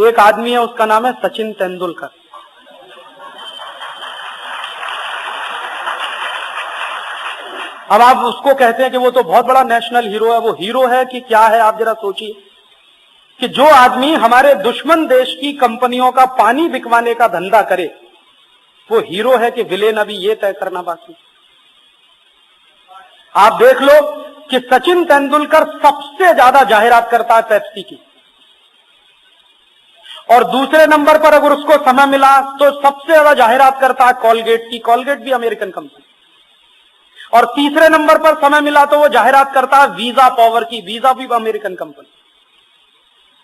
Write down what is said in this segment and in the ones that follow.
एक आदमी है, उसका नाम है सचिन तेंदुलकर। अब आप उसको कहते हैं कि वो तो बहुत बड़ा नेशनल हीरो है। वो हीरो है कि क्या है, आप जरा सोचिए कि जो आदमी हमारे दुश्मन देश की कंपनियों का पानी बिकवाने का धंधा करे, वो हीरो है कि विलेन, अभी ये तय करना बाकी। आप देख लो कि सचिन तेंदुलकर सबसे ज्यादा जाहिरात करता है पेप्सी की, और दूसरे नंबर पर अगर उसको समय मिला तो सबसे ज्यादा जाहिरात करता है कॉलगेट की। कॉलगेट भी अमेरिकन कंपनी। और तीसरे नंबर पर समय मिला तो वो जाहिरात करता है वीजा पावर की। वीजा भी अमेरिकन कंपनी।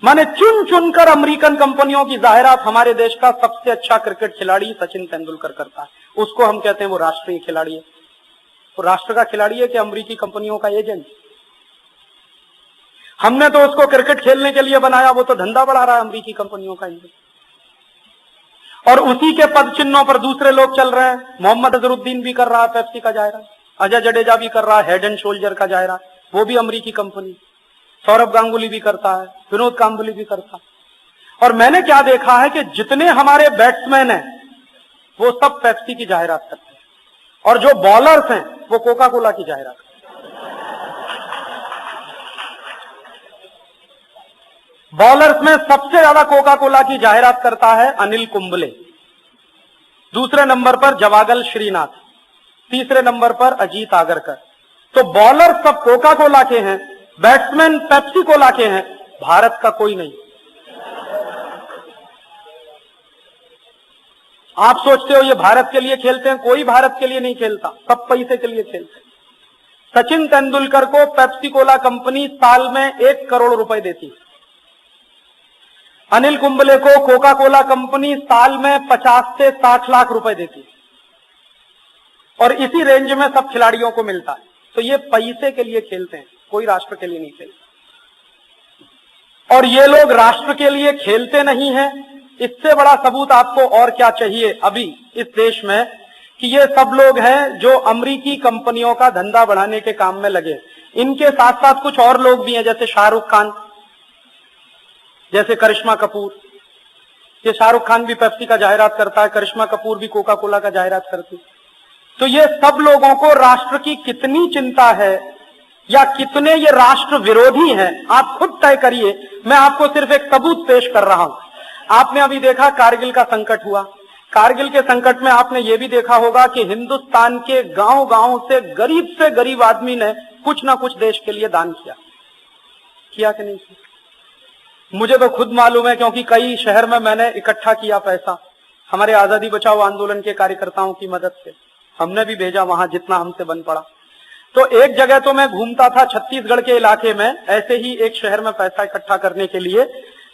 माने चुन चुनकर अमेरिकन कंपनियों की जाहिरात हमारे देश का सबसे अच्छा क्रिकेट खिलाड़ी सचिन तेंदुलकर करता है। उसको हम कहते हैं वो राष्ट्रीय खिलाड़ी है। वो राष्ट्र का खिलाड़ी है कि अमेरिकी कंपनियों का एजेंट? हमने तो उसको क्रिकेट खेलने के लिए बनाया, वो तो धंधा बढ़ा रहा है अमेरिकी कंपनियों का एजेंट। और उसी के पद चिन्हों पर दूसरे लोग चल रहे हैं। मोहम्मद अजहरुद्दीन भी कर रहा है पेप्सी का जाहिरात, अजय जडेजा भी कर रहा है हेड एंड शोल्डर का जाहिरात, वो भी अमेरिकी कंपनी। सौरभ गांगुली भी करता है, विनोद कांबली भी करता है। और मैंने क्या देखा है कि जितने हमारे बैट्समैन हैं वो सब पेप्सी की जाहिरात करते हैं, और जो बॉलर्स हैं वो कोका कोला की जाहिरात करते हैं। बॉलर्स में सबसे ज्यादा कोका कोला की जाहिरात करता है अनिल कुंबले, दूसरे नंबर पर जवागल श्रीनाथ, तीसरे नंबर पर अजीत आगरकर। तो बॉलर सब कोका कोला के हैं, बैट्समैन पेप्सी कोला के हैं, भारत का कोई नहीं। आप सोचते हो ये भारत के लिए खेलते हैं? कोई भारत के लिए नहीं खेलता, सब पैसे के लिए खेलते हैं। सचिन तेंदुलकर को पेप्सी कोला कंपनी साल में 1 करोड़ रुपए देती है। अनिल कुंबले को कोका कोला कंपनी साल में 50 से 60 लाख रुपए देती है, और इसी रेंज में सब खिलाड़ियों को मिलता है। तो ये पैसे के लिए खेलते हैं, कोई राष्ट्र के लिए नहीं खेलते। और ये लोग राष्ट्र के लिए खेलते नहीं हैं, इससे बड़ा सबूत आपको और क्या चाहिए अभी इस देश में कि ये सब लोग हैं जो अमेरिकी कंपनियों का धंधा बढ़ाने के काम में लगे। इनके साथ साथ कुछ और लोग भी हैं, जैसे शाहरुख खान, जैसे करिश्मा कपूर। ये शाहरुख खान भी पेप्सी का जाहिरात करता है, करिश्मा कपूर भी कोका कोला का जाहिरात करती है। तो ये सब लोगों को राष्ट्र की कितनी चिंता है या कितने ये राष्ट्र विरोधी हैं, आप खुद तय करिए। मैं आपको सिर्फ एक सबूत पेश कर रहा हूं। आपने अभी देखा कारगिल का संकट हुआ। कारगिल के संकट में आपने ये भी देखा होगा कि हिंदुस्तान के गांव-गांव से गरीब आदमी ने कुछ ना कुछ देश के लिए दान किया कि नहीं किया? मुझे तो खुद मालूम है, क्योंकि कई शहर में मैंने इकट्ठा किया पैसा हमारे आजादी बचाओ आंदोलन के कार्यकर्ताओं की मदद से। हमने भी भेजा वहां जितना हमसे बन पड़ा। तो एक जगह तो मैं घूमता था छत्तीसगढ़ के इलाके में, ऐसे ही एक शहर में पैसा इकट्ठा करने के लिए।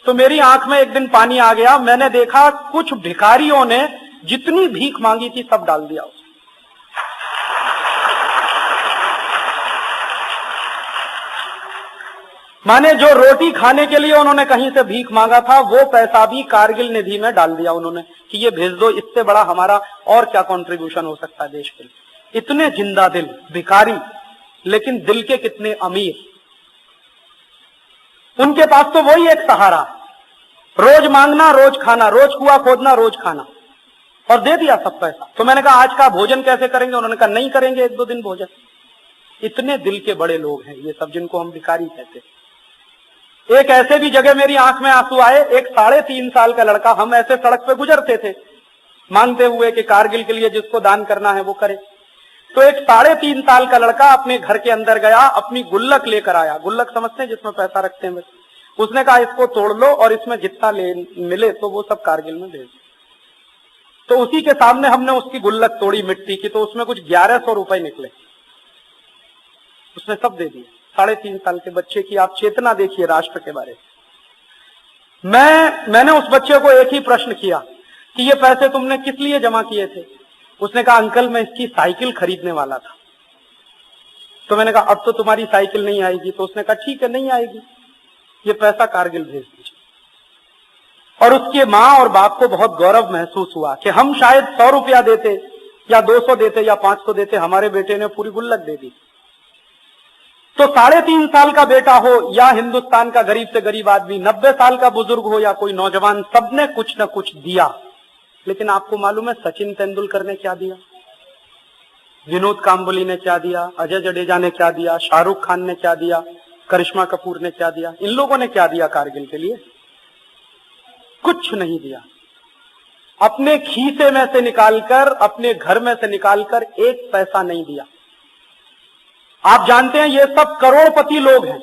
तो मेरी आंख में एक दिन पानी आ गया। मैंने देखा कुछ भिखारियों ने जितनी भीख मांगी थी सब डाल दिया उसमें। माने जो रोटी खाने के लिए उन्होंने कहीं से भीख मांगा था, वो पैसा भी कारगिल निधि में डाल दिया उन्होंने कि ये भेज दो, इससे बड़ा हमारा और क्या कंट्रीब्यूशन हो सकता है देश के लिए। इतने जिंदा दिल भिखारी, लेकिन दिल के कितने अमीर। उनके पास तो वही एक सहारा, रोज मांगना रोज खाना, रोज कुआं खोदना रोज खाना, और दे दिया सब पैसा। तो मैंने कहा आज का भोजन कैसे करेंगे? उन्होंने कहा नहीं करेंगे 1-2 दिन भोजन। इतने दिल के बड़े लोग हैं ये सब, जिनको हम भिखारी कहते हैं। एक ऐसे भी जगह मेरी आंख में आंसू आए। एक 3.5 साल का लड़का, हम ऐसे सड़क पे गुजरते थे मांगते हुए कि कारगिल के लिए जिसको दान करना है वो करे। तो एक 3.5 साल का लड़का अपने घर के अंदर गया, अपनी गुल्लक लेकर आया। गुल्लक समझते हैं जिसमें पैसा रखते हैं? उसने कहा इसको तोड़ लो और इसमें जितना मिले तो वो सब कारगिल में भेज। तो उसी के सामने हमने उसकी गुल्लक तोड़ी मिट्टी की, तो उसमें कुछ 1100 रुपए निकले। उसने सब दे दिए। 3.5 साल के बच्चे की आप चेतना देखिए राष्ट्र के बारे में। मैंने उस बच्चे को एक ही प्रश्न किया कि ये पैसे तुमने किस लिए जमा किए थे? उसने कहा अंकल मैं इसकी साइकिल खरीदने वाला था। तो मैंने कहा अब तो तुम्हारी साइकिल नहीं आएगी। तो उसने कहा ठीक है नहीं आएगी, ये पैसा कारगिल भेज दीजिए। और उसके मां और बाप को बहुत गौरव महसूस हुआ कि हम शायद 100 रुपया देते या 200 देते या 500 देते, हमारे बेटे ने पूरी गुल्लक दे दी। तो तो 3.5 साल का बेटा हो या हिंदुस्तान का गरीब से गरीब आदमी, 90 साल का बुजुर्ग हो या कोई नौजवान, सबने कुछ न कुछ दिया। लेकिन आपको मालूम है सचिन तेंदुलकर ने क्या दिया, विनोद कांबली ने क्या दिया, अजय जडेजा ने क्या दिया, शाहरुख खान ने क्या दिया, करिश्मा कपूर ने क्या दिया? इन लोगों ने क्या दिया कारगिल के लिए? कुछ नहीं दिया। अपने खीसे में से निकालकर, अपने घर में से निकालकर एक पैसा नहीं दिया। आप जानते हैं ये सब करोड़पति लोग हैं,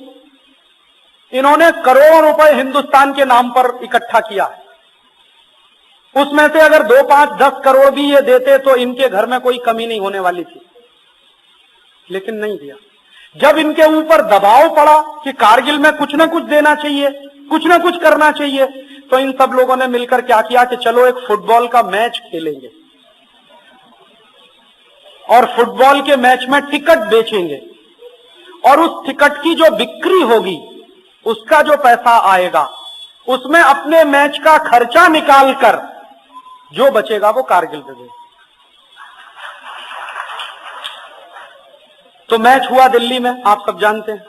इन्होंने करोड़ों रुपए हिंदुस्तान के नाम पर इकट्ठा किया है। उसमें से अगर 2, 5, 10 करोड़ भी ये देते तो इनके घर में कोई कमी नहीं होने वाली थी, लेकिन नहीं दिया। जब इनके ऊपर दबाव पड़ा कि कारगिल में कुछ ना कुछ देना चाहिए, कुछ ना कुछ करना चाहिए, तो इन सब लोगों ने मिलकर क्या किया कि चलो एक फुटबॉल का मैच खेलेंगे और फुटबॉल के मैच में टिकट बेचेंगे और उस टिकट की जो बिक्री होगी, उसका जो पैसा आएगा, उसमें अपने मैच का खर्चा निकालकर जो बचेगा वो कारगिल पे देगा। तो मैच हुआ दिल्ली में, आप सब जानते हैं,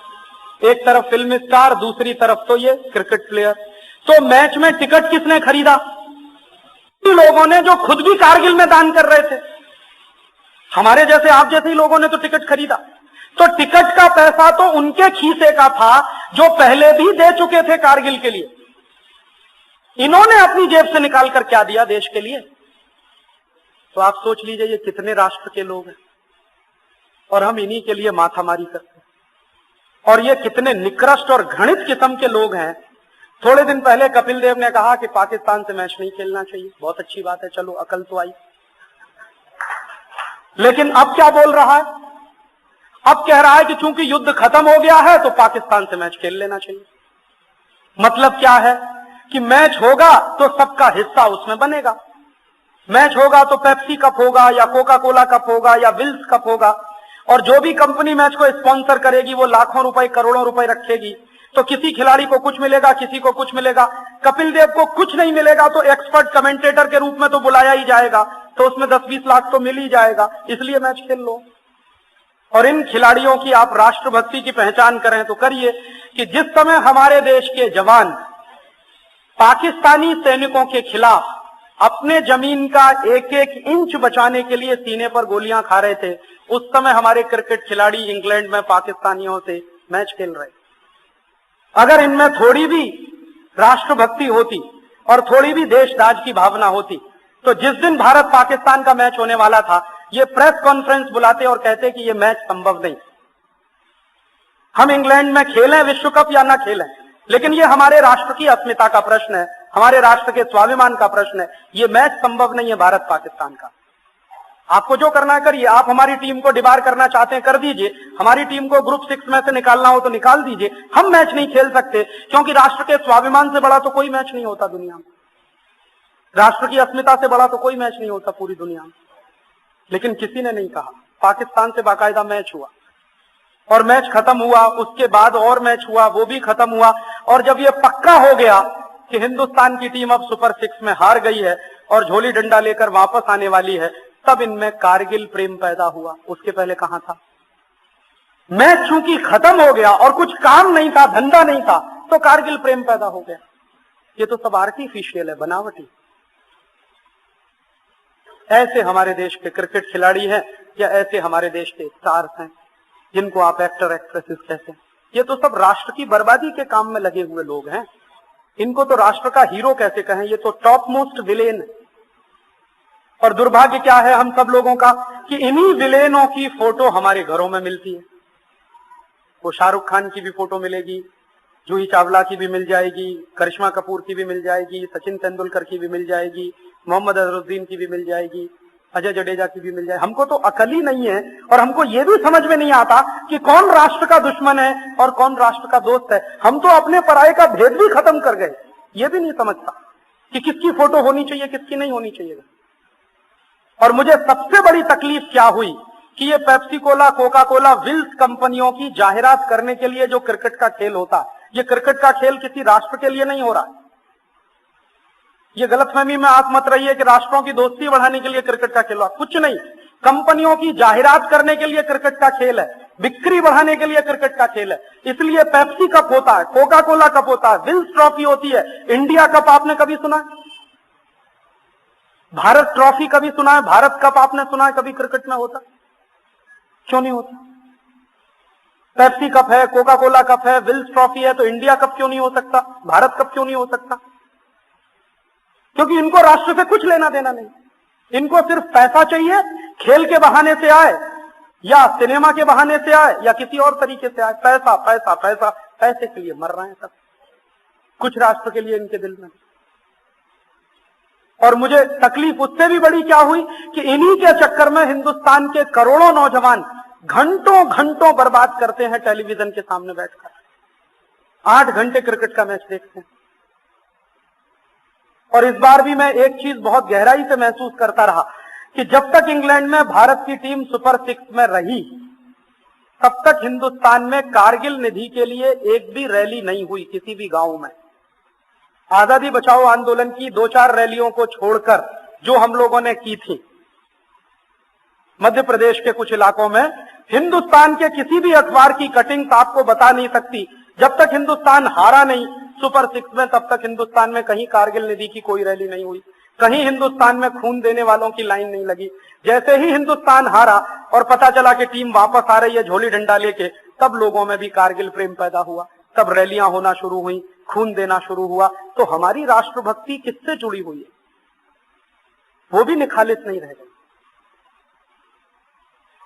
एक तरफ फिल्म स्टार, दूसरी तरफ तो ये क्रिकेट प्लेयर। तो मैच में टिकट किसने खरीदा? लोगों ने जो खुद भी कारगिल में दान कर रहे थे। हमारे जैसे, आप जैसे ही लोगों ने तो टिकट खरीदा। तो टिकट का पैसा तो उनके खीसे का था जो पहले भी दे चुके थे कारगिल के लिए। इन्होंने अपनी जेब से निकालकर क्या दिया देश के लिए? तो आप सोच लीजिए ये कितने राष्ट्र के लोग हैं और हम इन्हीं के लिए माथामारी करते हैं। और ये कितने निकृष्ट और घृणित किस्म के लोग हैं। थोड़े दिन पहले कपिल देव ने कहा कि पाकिस्तान से मैच नहीं खेलना चाहिए। बहुत अच्छी बात है, चलो अकल तो आई। लेकिन अब क्या बोल रहा है? अब कह रहा है कि चूंकि युद्ध खत्म हो गया है तो पाकिस्तान से मैच खेल लेना चाहिए। मतलब क्या है कि मैच होगा तो सबका हिस्सा उसमें बनेगा। मैच होगा तो पेप्सी कप होगा या कोका कोला कप होगा या विल्स कप होगा, और जो भी कंपनी मैच को स्पॉन्सर करेगी वो लाखों रुपए, करोड़ों रुपए रखेगी। तो किसी खिलाड़ी को कुछ मिलेगा, किसी को कुछ मिलेगा। कपिल देव को कुछ नहीं मिलेगा तो एक्सपर्ट कमेंटेटर के रूप में तो बुलाया ही जाएगा, तो उसमें 10-20 लाख तो मिल ही जाएगा, इसलिए मैच खेल लो। और इन खिलाड़ियों की आप राष्ट्रभक्ति की पहचान करें तो करिए कि जिस समय हमारे देश के जवान पाकिस्तानी सैनिकों के खिलाफ अपने जमीन का एक एक इंच बचाने के लिए सीने पर गोलियां खा रहे थे, उस समय हमारे क्रिकेट खिलाड़ी इंग्लैंड में पाकिस्तानियों से मैच खेल रहे। अगर इनमें थोड़ी भी राष्ट्रभक्ति होती और थोड़ी भी देशराज की भावना होती तो जिस दिन भारत पाकिस्तान का मैच होने वाला था, ये प्रेस कॉन्फ्रेंस बुलाते और कहते कि ये मैच संभव नहीं। हम इंग्लैंड में खेलें विश्व कप या ना खेलें, लेकिन ये हमारे राष्ट्र की अस्मिता का प्रश्न है, हमारे राष्ट्र के स्वाभिमान का प्रश्न है। ये मैच संभव नहीं है भारत पाकिस्तान का। आपको जो करना है करिए। आप हमारी टीम को डिबार करना चाहते हैं कर दीजिए, हमारी टीम को ग्रुप 6 में से निकालना हो तो निकाल दीजिए। हम मैच नहीं खेल सकते क्योंकि राष्ट्र के स्वाभिमान से बड़ा तो कोई मैच नहीं होता दुनिया में, राष्ट्र की अस्मिता से बड़ा तो कोई मैच नहीं होता पूरी दुनिया में। लेकिन किसी ने नहीं कहा। पाकिस्तान से बाकायदा मैच हुआ और मैच खत्म हुआ, उसके बाद और मैच हुआ, वो भी खत्म हुआ। और जब ये पक्का हो गया कि हिंदुस्तान की टीम अब सुपर 6 में हार गई है और झोली डंडा लेकर वापस आने वाली है, तब इनमें कारगिल प्रेम पैदा हुआ। उसके पहले कहां था? मैच चूंकि खत्म हो गया और कुछ काम नहीं था, धंधा नहीं था, तो कारगिल प्रेम पैदा हो गया। ये तो सब आर्टिफिशियल है, बनावटी। ऐसे हमारे देश के क्रिकेट खिलाड़ी हैं या ऐसे हमारे देश के स्टार्स हैं जिनको आप एक्टर एक्ट्रेसेस कहते हैं। ये तो सब राष्ट्र की बर्बादी के काम में लगे हुए लोग हैं। इनको तो राष्ट्र का हीरो कैसे कहें? ये तो टॉप मोस्ट विलेन है। और दुर्भाग्य क्या है हम सब लोगों का कि इन्हीं विलेनों की फोटो हमारे घरों में मिलती है। वो शाहरुख खान की भी फोटो मिलेगी, जूही चावला की भी मिल जाएगी, करिश्मा कपूर की भी मिल जाएगी, सचिन तेंदुलकर की भी मिल जाएगी, मोहम्मद अजहरुद्दीन की भी मिल जाएगी, अजय जडेजा की भी मिल जाएगी। हमको तो अकल ही नहीं है और हमको ये भी समझ में नहीं आता कि कौन राष्ट्र का दुश्मन है और कौन राष्ट्र का दोस्त है। हम तो अपने पराये का भेद भी खत्म कर गए। ये भी नहीं समझता कि किसकी फोटो होनी चाहिए, किसकी नहीं होनी चाहिए। और मुझे सबसे बड़ी तकलीफ क्या हुई कि ये Pepsi Cola, Coca Cola, Wills कंपनियों की जाहिरात करने के लिए जो क्रिकेट का खेल होता है, ये क्रिकेट का खेल किसी राष्ट्र के लिए नहीं हो रहा। ये गलतफहमी में आप मत रहिए कि राष्ट्रों की दोस्ती बढ़ाने के लिए क्रिकेट का खेल हो, कुछ नहीं। कंपनियों की जाहिरात करने के लिए क्रिकेट का खेल है। बिक्री बढ़ाने के लिए क्रिकेट का खेल है, इसलिए पेप्सी कप होता है, कोका कोला कप होता है, विल्स ट्रॉफी होती है, इंडिया कप आपने कभी सुना है? भारत ट्रॉफी कभी सुना है? भारत कप आपने सुना है कभी क्रिकेट में होता? क्यों नहीं होता? पेप्सी कप है, कोका कोला कप है, विल्स ट्रॉफी है, तो इंडिया कप क्यों नहीं हो सकता? भारत कप क्यों नहीं हो सकता? क्योंकि इनको राष्ट्र से कुछ लेना देना नहीं, इनको सिर्फ पैसा चाहिए, खेल के बहाने से आए या सिनेमा के बहाने से आए या किसी और तरीके से आए, पैसा पैसा पैसा, पैसे के लिए मर रहे हैं सब, कुछ राष्ट्र के लिए इनके दिल में। और मुझे तकलीफ उससे भी बड़ी क्या हुई कि इन्हीं के चक्कर में हिंदुस्तान के करोड़ों नौजवान घंटों घंटों बर्बाद करते हैं टेलीविजन के सामने बैठकर, 8 घंटे क्रिकेट का मैच देखते हैं। और इस बार भी मैं एक चीज बहुत गहराई से महसूस करता रहा कि जब तक इंग्लैंड में भारत की टीम सुपर 6 में रही, तब तक हिंदुस्तान में कारगिल निधि के लिए एक भी रैली नहीं हुई किसी भी गांव में। आजादी बचाओ आंदोलन की 2-4 रैलियों को छोड़कर जो हम लोगों ने की थी मध्य प्रदेश के कुछ इलाकों में, हिंदुस्तान के किसी भी अखबार की कटिंग आपको बता नहीं सकती, जब तक हिंदुस्तान हारा नहीं सुपर 6 में, तब तक हिंदुस्तान में कहीं कारगिल निधि की कोई रैली नहीं हुई, कहीं हिंदुस्तान में खून देने वालों की लाइन नहीं लगी। जैसे ही हिंदुस्तान हारा और पता चला कि टीम वापस आ रही है झोली डंडा लेके, तब लोगों में भी कारगिल प्रेम पैदा हुआ, तब रैलियां होना शुरू हुई, खून देना शुरू हुआ। तो हमारी राष्ट्रभक्ति किससे जुड़ी हुई है? वो भी निखालिस नहीं रह गई।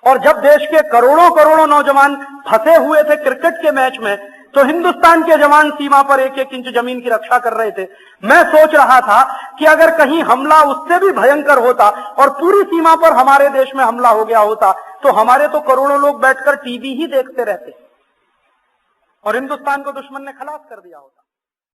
और जब देश के करोड़ों करोड़ों नौजवान फंसे हुए थे क्रिकेट के मैच में, तो हिंदुस्तान के जवान सीमा पर 1-1 इंच जमीन की रक्षा कर रहे थे। मैं सोच रहा था कि अगर कहीं हमला उससे भी भयंकर होता और पूरी सीमा पर हमारे देश में हमला हो गया होता, तो हमारे तो करोड़ों लोग बैठकर टीवी ही देखते रहते और हिंदुस्तान को दुश्मन ने खलास कर दिया होता।